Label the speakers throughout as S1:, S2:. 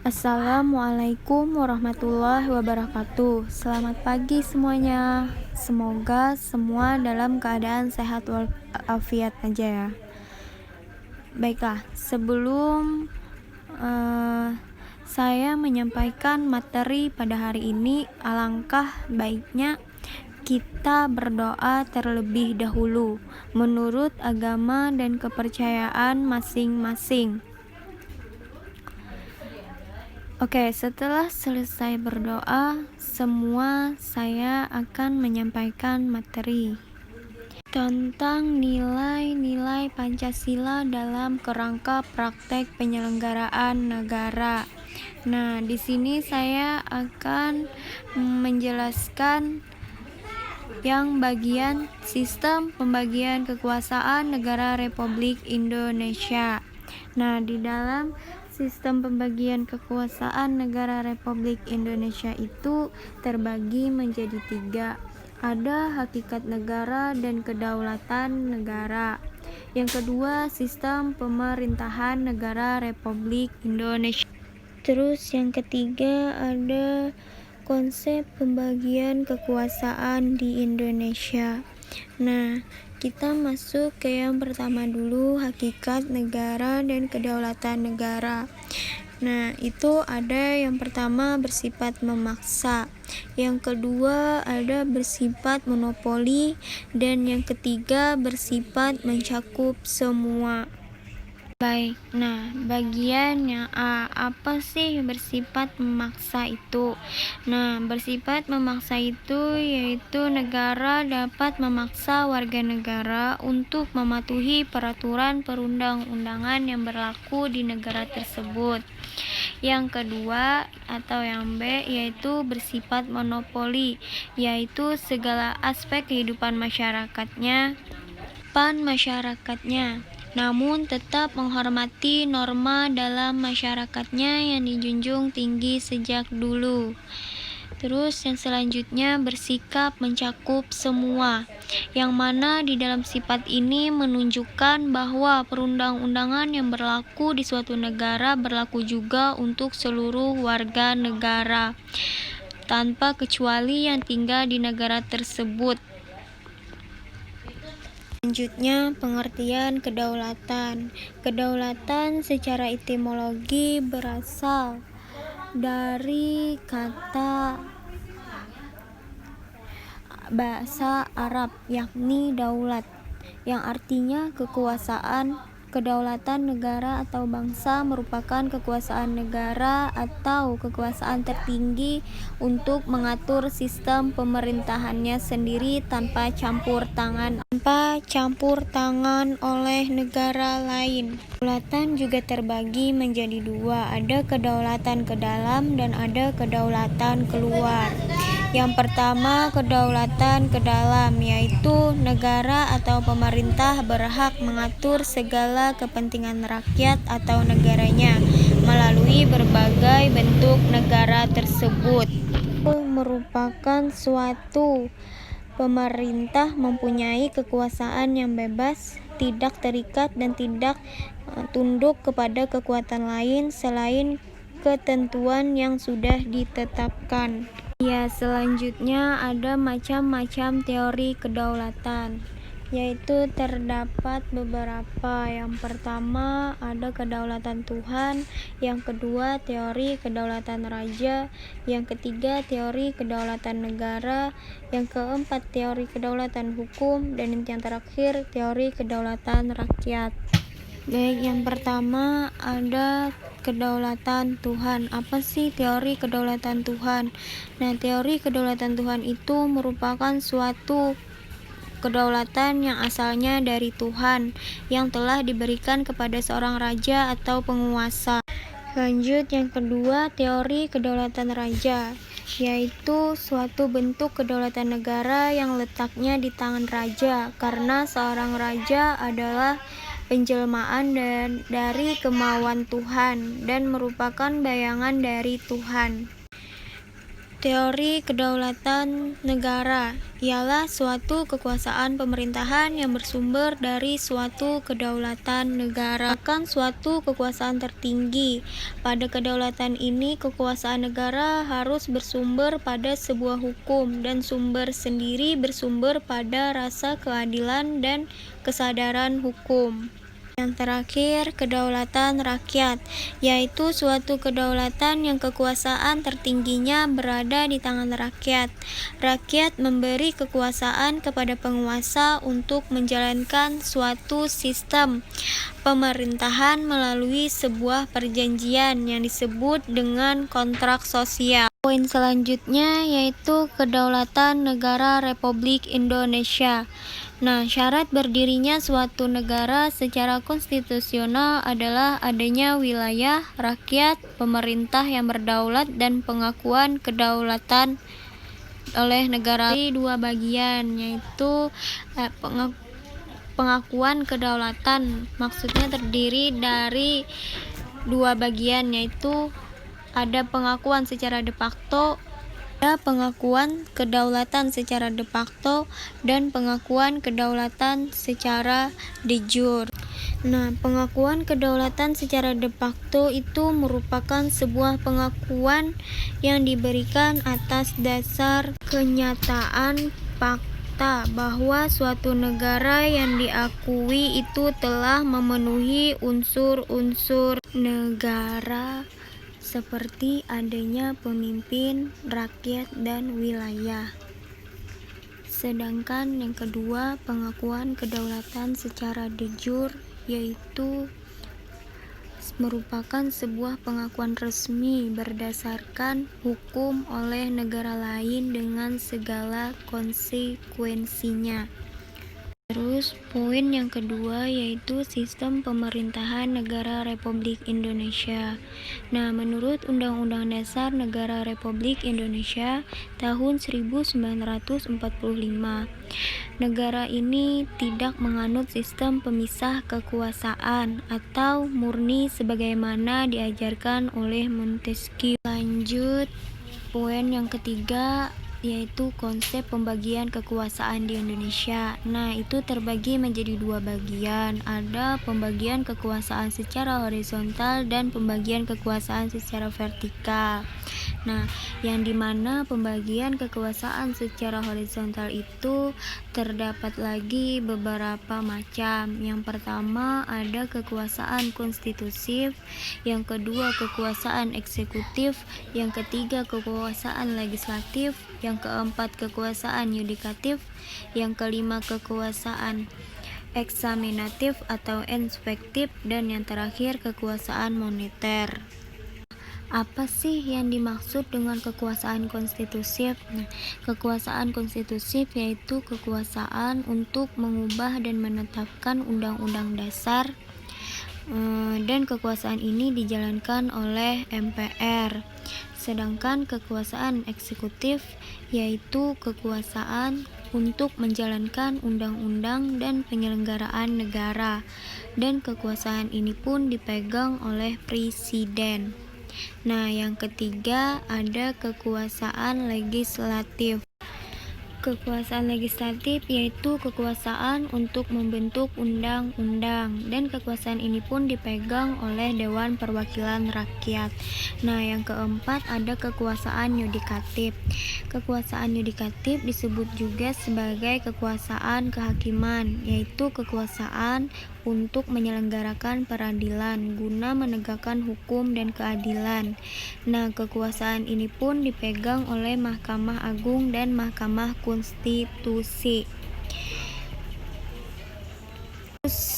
S1: Assalamualaikum warahmatullahi wabarakatuh. Selamat pagi semuanya. Semoga semua dalam keadaan sehat walafiat aja ya. Baiklah, sebelum saya menyampaikan materi pada hari ini, alangkah baiknya kita berdoa terlebih dahulu menurut agama dan kepercayaan masing-masing. Oke, setelah selesai berdoa, saya akan menyampaikan materi tentang nilai-nilai Pancasila dalam kerangka praktek penyelenggaraan negara. Nah, di sini saya akan menjelaskan yang bagian sistem pembagian kekuasaan negara Republik Indonesia. Nah, di dalam sistem pembagian kekuasaan negara Republik Indonesia itu terbagi menjadi 3. Ada hakikat negara dan kedaulatan negara. Yang kedua, sistem pemerintahan negara Republik Indonesia. Terus yang ketiga ada konsep pembagian kekuasaan di Indonesia. Nah, kita masuk ke yang pertama dulu, hakikat negara dan kedaulatan negara. Nah, itu ada yang pertama bersifat memaksa, yang kedua ada bersifat monopoli, dan yang ketiga bersifat mencakup semua. Baik, nah bagian yang A, apa sih bersifat memaksa itu? Nah, bersifat memaksa itu yaitu negara dapat memaksa warga negara untuk mematuhi peraturan perundang-undangan yang berlaku di negara tersebut. Yang kedua atau yang B yaitu bersifat monopoli, yaitu segala aspek kehidupan masyarakatnya namun tetap menghormati norma dalam masyarakatnya yang dijunjung tinggi sejak dulu. Terus yang selanjutnya bersikap mencakup semua, yang mana di dalam sifat ini menunjukkan bahwa perundang-undangan yang berlaku di suatu negara berlaku juga untuk seluruh warga negara, tanpa kecuali yang tinggal di negara tersebut. Selanjutnya, pengertian kedaulatan. Kedaulatan secara etimologi berasal dari kata bahasa Arab, yakni daulat, yang artinya kekuasaan. Kedaulatan negara atau bangsa merupakan kekuasaan negara atau kekuasaan tertinggi untuk mengatur sistem pemerintahannya sendiri tanpa campur tangan oleh negara lain. Kedaulatan juga terbagi menjadi 2, ada kedaulatan ke dalam dan ada kedaulatan keluar. Yang pertama, kedaulatan ke dalam, yaitu negara atau pemerintah berhak mengatur segala kepentingan rakyat atau negaranya melalui berbagai bentuk negara tersebut. Merupakan suatu pemerintah mempunyai kekuasaan yang bebas, tidak terikat dan tidak tunduk kepada kekuatan lain selain ketentuan yang sudah ditetapkan. Ya, selanjutnya ada macam-macam teori kedaulatan, yaitu terdapat beberapa. Yang pertama ada kedaulatan Tuhan, yang kedua teori kedaulatan raja, yang ketiga teori kedaulatan negara, yang keempat teori kedaulatan hukum, dan yang terakhir teori kedaulatan rakyat. Baik, yang pertama ada kedaulatan Tuhan. Apa sih teori kedaulatan Tuhan? Nah, teori kedaulatan Tuhan itu merupakan suatu kedaulatan yang asalnya dari Tuhan yang telah diberikan kepada seorang raja atau penguasa. Lanjut, yang kedua teori kedaulatan raja, yaitu suatu bentuk kedaulatan negara yang letaknya di tangan raja, karena seorang raja adalah penjelmaan dari kemauan Tuhan dan merupakan bayangan dari Tuhan. Teori kedaulatan negara ialah suatu kekuasaan pemerintahan yang bersumber dari suatu kedaulatan negara. Bahkan suatu kekuasaan tertinggi. Pada kedaulatan ini, kekuasaan negara harus bersumber pada sebuah hukum, dan sumber sendiri bersumber pada rasa keadilan dan kesadaran hukum. Yang terakhir, kedaulatan rakyat, yaitu suatu kedaulatan yang kekuasaan tertingginya berada di tangan rakyat. Rakyat memberi kekuasaan kepada penguasa untuk menjalankan suatu sistem pemerintahan melalui sebuah perjanjian yang disebut dengan kontrak sosial. Poin selanjutnya yaitu kedaulatan negara Republik Indonesia. Nah, syarat berdirinya suatu negara secara konstitusional adalah adanya wilayah, rakyat, pemerintah yang berdaulat, dan pengakuan kedaulatan oleh negara di dua bagian, yaitu pengakuan kedaulatan maksudnya terdiri dari dua bagian, yaitu ada pengakuan secara de facto, ada pengakuan kedaulatan secara de facto, dan pengakuan kedaulatan secara de jure. Nah, pengakuan kedaulatan secara de facto itu merupakan sebuah pengakuan yang diberikan atas dasar kenyataan fakta bahwa suatu negara yang diakui itu telah memenuhi unsur-unsur negara seperti adanya pemimpin, rakyat, dan wilayah. Sedangkan yang kedua, pengakuan kedaulatan secara de jure, yaitu merupakan sebuah pengakuan resmi berdasarkan hukum oleh negara lain dengan segala konsekuensinya. Terus poin yang kedua yaitu sistem pemerintahan negara Republik Indonesia. Nah, menurut Undang-Undang Dasar Negara Republik Indonesia tahun 1945, negara ini tidak menganut sistem pemisah kekuasaan atau murni sebagaimana diajarkan oleh Montesquieu. Lanjut, poin yang ketiga yaitu konsep pembagian kekuasaan di Indonesia. Nah, itu terbagi menjadi dua bagian. Ada pembagian kekuasaan secara horizontal dan pembagian kekuasaan secara vertikal. Nah, yang dimana pembagian kekuasaan secara horizontal itu terdapat lagi beberapa macam. Yang pertama ada kekuasaan konstitutif, yang kedua kekuasaan eksekutif, yang ketiga kekuasaan legislatif, yang keempat kekuasaan yudikatif, yang kelima kekuasaan eksaminatif atau inspektif, dan yang terakhir kekuasaan moneter. Apa sih yang dimaksud dengan kekuasaan konstitutif? Nah, kekuasaan konstitutif yaitu kekuasaan untuk mengubah dan menetapkan undang-undang dasar, dan kekuasaan ini dijalankan oleh MPR. Sedangkan kekuasaan eksekutif yaitu kekuasaan untuk menjalankan undang-undang dan penyelenggaraan negara, dan kekuasaan ini pun dipegang oleh presiden. Nah, yang ketiga ada kekuasaan legislatif. Kekuasaan legislatif yaitu kekuasaan untuk membentuk undang-undang, dan kekuasaan ini pun dipegang oleh Dewan Perwakilan Rakyat. Nah, yang keempat ada kekuasaan yudikatif. Kekuasaan yudikatif disebut juga sebagai kekuasaan kehakiman, yaitu kekuasaan untuk menyelenggarakan peradilan guna menegakkan hukum dan keadilan. Nah, kekuasaan ini pun dipegang oleh Mahkamah Agung dan Mahkamah Konstitusi.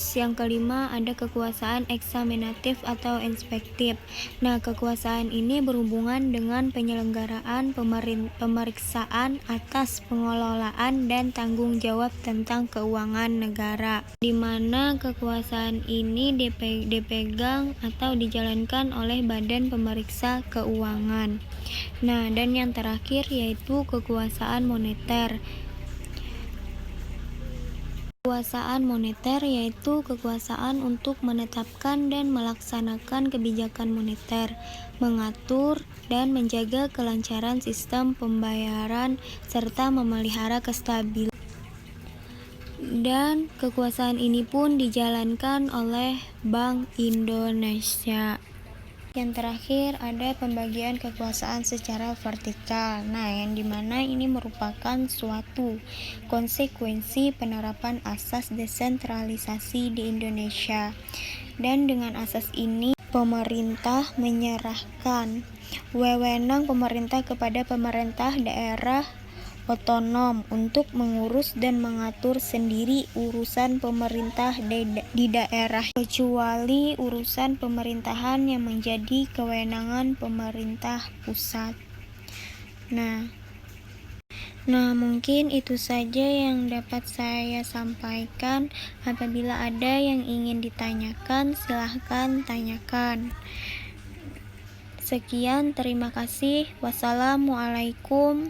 S1: Yang kelima ada kekuasaan eksaminatif atau inspektif. Nah, kekuasaan ini berhubungan dengan penyelenggaraan pemeriksaan atas pengelolaan dan tanggung jawab tentang keuangan negara, di mana kekuasaan ini dipegang atau dijalankan oleh Badan Pemeriksa Keuangan. Nah, dan yang terakhir yaitu kekuasaan moneter. Kekuasaan moneter yaitu kekuasaan untuk menetapkan dan melaksanakan kebijakan moneter, mengatur dan menjaga kelancaran sistem pembayaran, serta memelihara kestabilan. Dan kekuasaan ini pun dijalankan oleh Bank Indonesia. Yang terakhir ada pembagian kekuasaan secara vertikal. Nah, yang dimana ini merupakan suatu konsekuensi penerapan asas desentralisasi di Indonesia. Dan dengan asas ini, pemerintah menyerahkan wewenang pemerintah kepada pemerintah daerah otonom untuk mengurus dan mengatur sendiri urusan pemerintah di daerah, kecuali urusan pemerintahan yang menjadi kewenangan pemerintah pusat. Nah, mungkin itu saja yang dapat saya sampaikan. Apabila ada yang ingin ditanyakan, silahkan tanyakan. Sekian, terima kasih. Wassalamualaikum